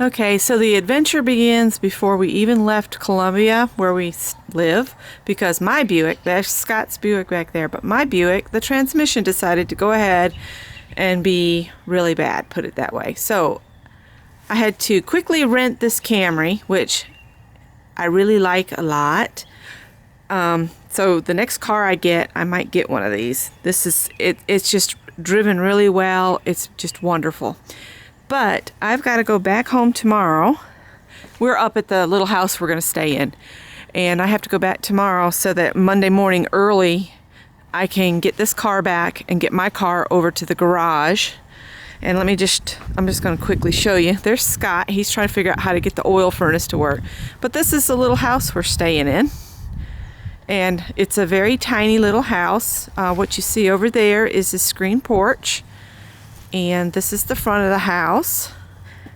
Okay, so the adventure begins before we even left Columbia, where we live, because my Buick, there's Scott's Buick back there, but my Buick, the transmission decided to go ahead and be really bad, put it that way. So I had to quickly rent this Camry, which I really like a lot. So the next car I get, I might get one of these. This is, it's just driven really well. It's just wonderful. But I've got to go back home tomorrow. We're up at the little house we're going to stay in. And I have to go back tomorrow so that Monday morning early I can get this car back and get my car over to the garage. And I'm just going to quickly show you. There's Scott. He's trying to figure out how to get the oil furnace to work. But this is the little house we're staying in. And it's a very tiny little house. What you see over there is the screen porch. And this is the front of the house.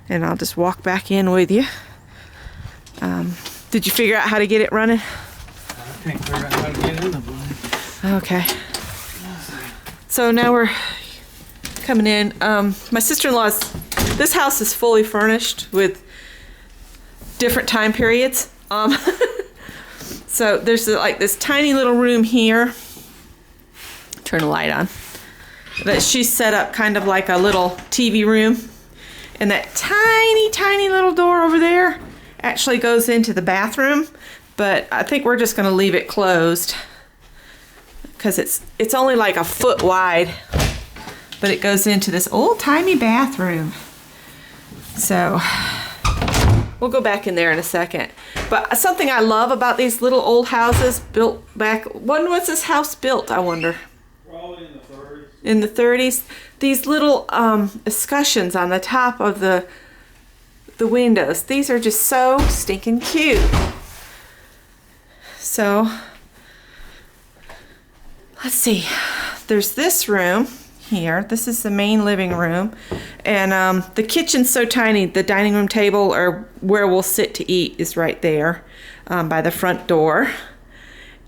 And I'll just walk back in with you. Did you figure out how to get it running? I can't figure out how to get in the place. Okay. So now we're coming in. My sister-in-law's, this house is fully furnished with different time periods. So there's like this tiny little room here. Turn the light on. That she set up kind of like a little TV room. And that tiny little door over there actually goes into the bathroom. But I think we're just going to leave it closed. Because it's only like a foot wide. But it goes into this old-timey bathroom. So we'll go back in there in a second. But something I love about these little old houses built back... When was this house built, I wonder? Probably in the 30s. In the 30s. These little escutcheons on the top of the windows. These are just so stinking cute. So, let's see. There's this room here. This is the main living room. And the kitchen's so tiny. The dining room table, or where we'll sit to eat, is right there by the front door.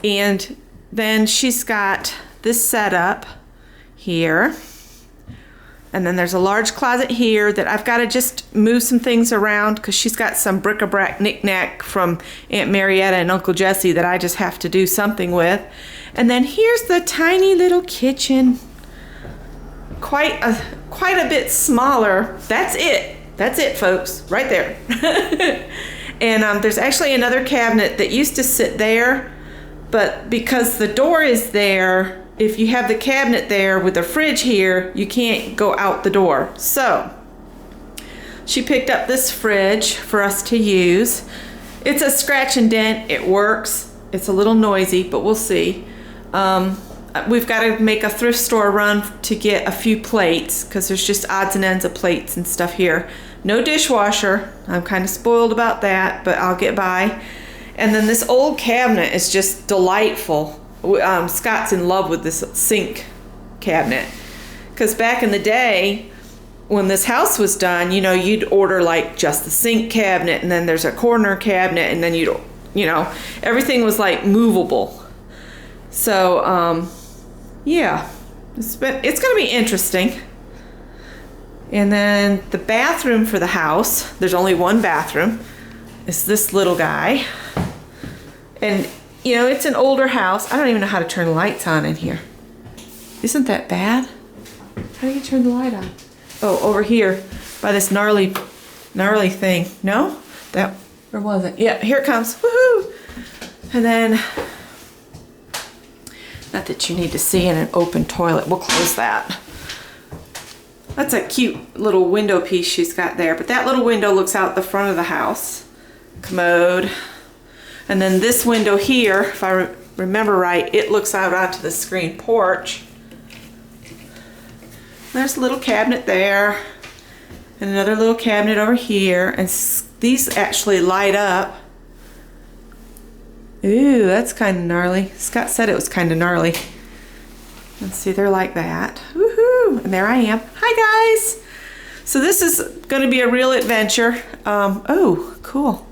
And then she's got this setup here. And then there's a large closet here that I've got to just move some things around because she's got some bric-a-brac knick-knack from Aunt Marietta and Uncle Jesse that I just have to do something with. And then here's the tiny little kitchen. Quite a bit smaller. That's it, folks. Right there. And there's actually another cabinet that used to sit there, but because the door is there, if you have the cabinet there with the fridge here, you can't go out the door. So she picked up this fridge for us to use. It's a scratch and dent. It works. It's a little noisy, but we'll see. We've got to make a thrift store run to get a few plates because there's just odds and ends of plates and stuff here. No dishwasher. I'm kind of spoiled about that, but I'll get by. And then this old cabinet is just delightful. Scott's in love with this sink cabinet because back in the day when this house was done, you know, you'd order like just the sink cabinet and then there's a corner cabinet and then everything was like movable. So yeah, it's going to be interesting. And then the bathroom for the house, there's only one bathroom, is this little guy. And you know, it's an older house. I don't even know how to turn the lights on in here. Isn't that bad? How do you turn the light on? Oh, over here by this gnarly thing. No? Or was it? Yeah, here it comes. Woohoo! And then, not that you need to see in an open toilet. We'll close that. That's a cute little window piece she's got there. But that little window looks out the front of the house. Commode. And then this window here, if I remember right, it looks out onto the screen porch. There's a little cabinet there. And another little cabinet over here. And these actually light up. Ooh, that's kind of gnarly. Scott said it was kind of gnarly. Let's see, they're like that. Woohoo! And there I am. Hi, guys! So this is going to be a real adventure. Oh, cool.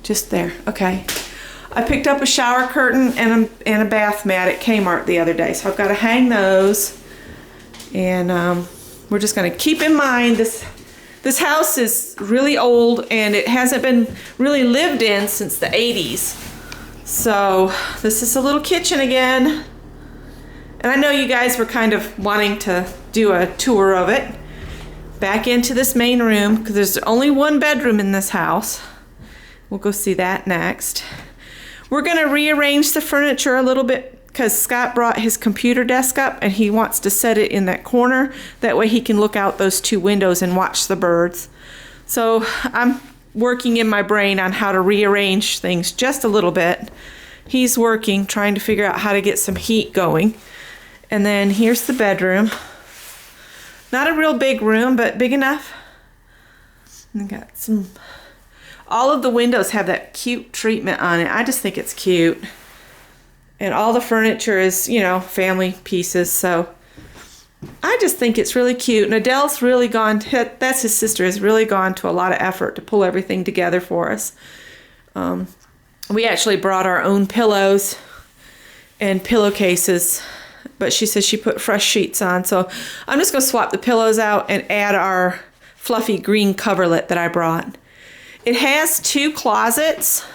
Just there. Okay. I picked up a shower curtain and a bath mat at Kmart the other day. So I've got to hang those. And we're just going to keep in mind this This house is really old and it hasn't been really lived in since the 80s. So this is a little kitchen again. And I know you guys were kind of wanting to do a tour of it. Back into this main room, because there's only one bedroom in this house. We'll go see that next. We're going to rearrange the furniture a little bit because Scott brought his computer desk up and he wants to set it in that corner. That way he can look out those two windows and watch the birds. So I'm working in my brain on how to rearrange things just a little bit. He's working, trying to figure out how to get some heat going. And then here's the bedroom. Not a real big room, but big enough. And got some... All of the windows have that cute treatment on it. I just think it's cute. And all the furniture is, you know, family pieces. So I just think it's really cute. And Adele's really gone, that's his sister, has really gone to a lot of effort to pull everything together for us. We actually brought our own pillows and pillowcases. But she says she put fresh sheets on. So I'm just going to swap the pillows out and add our fluffy green coverlet that I brought. It has two closets.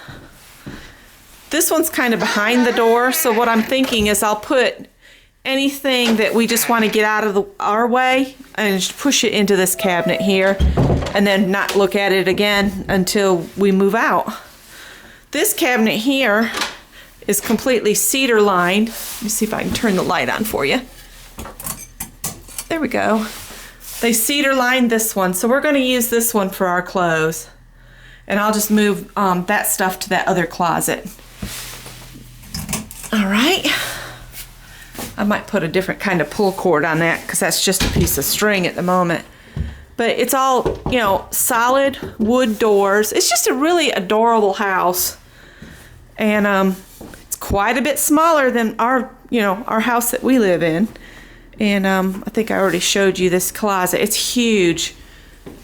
This one's kind of behind the door. So what I'm thinking is I'll put anything that we just want to get out of our way and just push it into this cabinet here. And then not look at it again until we move out. This cabinet here is completely cedar lined. Let me see if I can turn the light on for you. There we go. They cedar lined this one, so we're going to use this one for our clothes. And I'll just move that stuff to that other closet. All right. I might put a different kind of pull cord on that because that's just a piece of string at the moment. But it's all, you know, solid wood doors. It's just a really adorable house. And it's quite a bit smaller than our house that we live in. And I think I already showed you this closet. It's huge.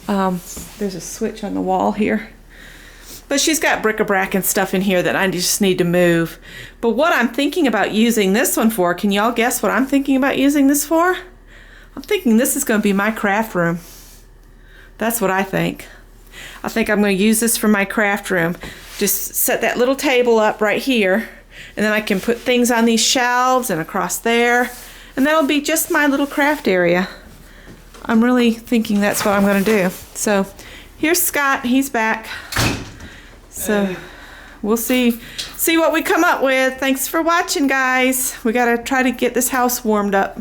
There's a switch on the wall here. But she's got bric-a-brac and stuff in here that I just need to move. But what I'm thinking about using this one for, can y'all guess what I'm thinking about using this for? I'm thinking this is going to be my craft room. That's what I think. I think I'm going to use this for my craft room. Just set that little table up right here, and then I can put things on these shelves and across there, and that'll be just my little craft area. I'm really thinking that's what I'm going to do. So here's Scott. He's back. So we'll see what we come up with. Thanks for watching, guys. We got to try to get this house warmed up.